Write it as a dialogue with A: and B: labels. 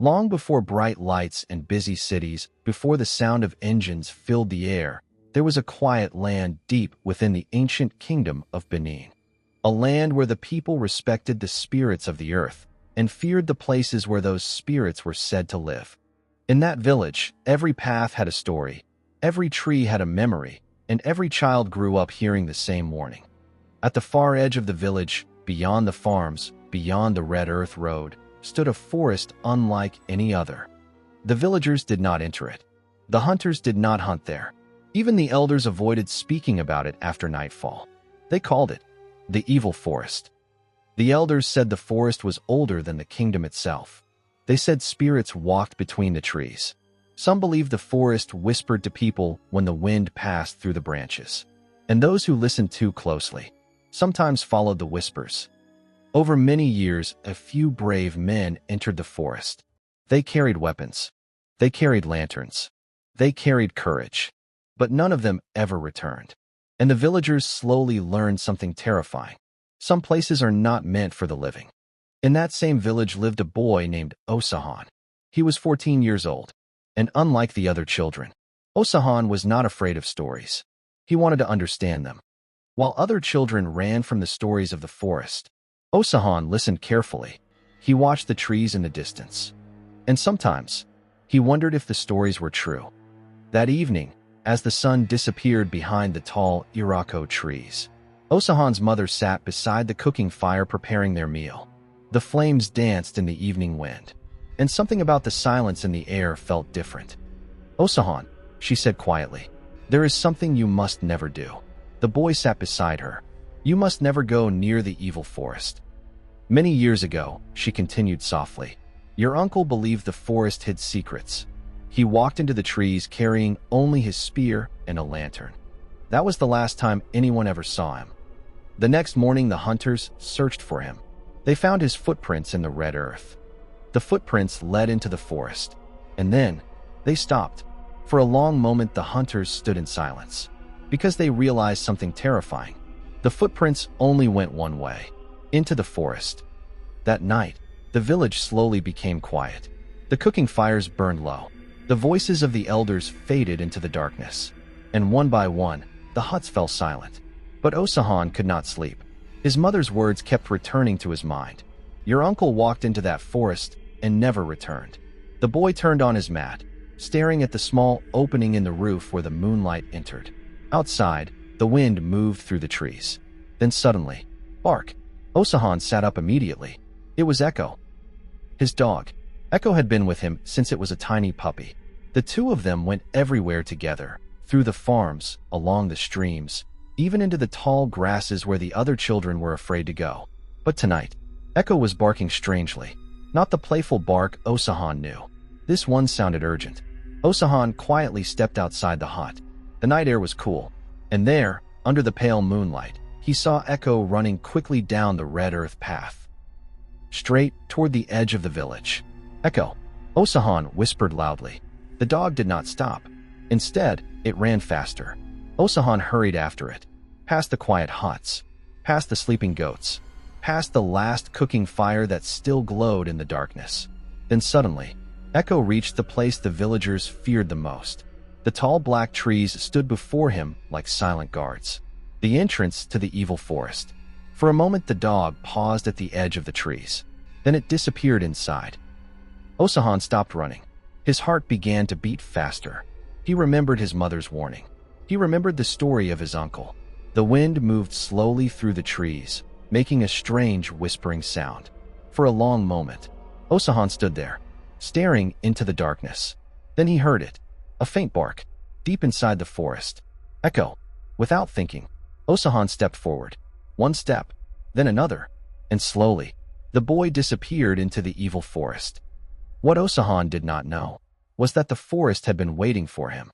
A: Long before bright lights and busy cities, before the sound of engines filled the air, there was a quiet land deep within the ancient kingdom of Benin. A land where the people respected the spirits of the earth and feared the places where those spirits were said to live. In that village, every path had a story, every tree had a memory, and every child grew up hearing the same warning. At the far edge of the village, beyond the farms, beyond the red earth road, stood a forest unlike any other. The villagers did not enter it. The hunters did not hunt there. Even the elders avoided speaking about it after nightfall. They called it the evil forest. The elders said the forest was older than the kingdom itself. They said spirits walked between the trees. Some believed the forest whispered to people when the wind passed through the branches. And those who listened too closely sometimes followed the whispers. Over many years, a few brave men entered the forest. They carried weapons. They carried lanterns. They carried courage. But none of them ever returned. And the villagers slowly learned something terrifying. Some places are not meant for the living. In that same village lived a boy named Osahon. He was 14 years old. And unlike the other children, Osahon was not afraid of stories. He wanted to understand them. While other children ran from the stories of the forest, Osahon listened carefully. He watched the trees in the distance. And sometimes, he wondered if the stories were true. That evening, as the sun disappeared behind the tall iroko trees, Osahon's mother sat beside the cooking fire preparing their meal. The flames danced in the evening wind, and something about the silence in the air felt different. "Osahon," she said quietly, "there is something you must never do." The boy sat beside her. "You must never go near the evil forest." "Many years ago," she continued softly, "your uncle believed the forest hid secrets. He walked into the trees carrying only his spear and a lantern. That was the last time anyone ever saw him. The next morning, the hunters searched for him. They found his footprints in the red earth. The footprints led into the forest. And then, they stopped. For a long moment, the hunters stood in silence, because they realized something terrifying. The footprints only went one way, into the forest. That night, the village slowly became quiet. The cooking fires burned low. The voices of the elders faded into the darkness. And one by one, the huts fell silent. But Osahon could not sleep. His mother's words kept returning to his mind. "Your uncle walked into that forest and never returned." The boy turned on his mat, staring at the small opening in the roof where the moonlight entered. Outside, the wind moved through the trees. Then suddenly, bark! Osahon sat up immediately. It was Echo, his dog. Echo had been with him since it was a tiny puppy. The two of them went everywhere together, through the farms, along the streams, even into the tall grasses where the other children were afraid to go. But tonight, Echo was barking strangely. Not the playful bark Osahon knew. This one sounded urgent. Osahon quietly stepped outside the hut. The night air was cool, and there, under the pale moonlight, he saw Echo running quickly down the red earth path, straight toward the edge of the village. "Echo," Osahon whispered loudly. The dog did not stop. Instead, it ran faster. Osahon hurried after it, past the quiet huts, past the sleeping goats, past the last cooking fire that still glowed in the darkness. Then suddenly, Echo reached the place the villagers feared the most. The tall black trees stood before him like silent guards, the entrance to the evil forest. For a moment, the dog paused at the edge of the trees. Then it disappeared inside. Osahon stopped running. His heart began to beat faster. He remembered his mother's warning. He remembered the story of his uncle. The wind moved slowly through the trees, making a strange whispering sound. For a long moment, Osahon stood there, staring into the darkness. Then he heard it, a faint bark, deep inside the forest. "Echo." Without thinking, Osahon stepped forward. One step, then another, and slowly, the boy disappeared into the evil forest. What Osahon did not know was that the forest had been waiting for him.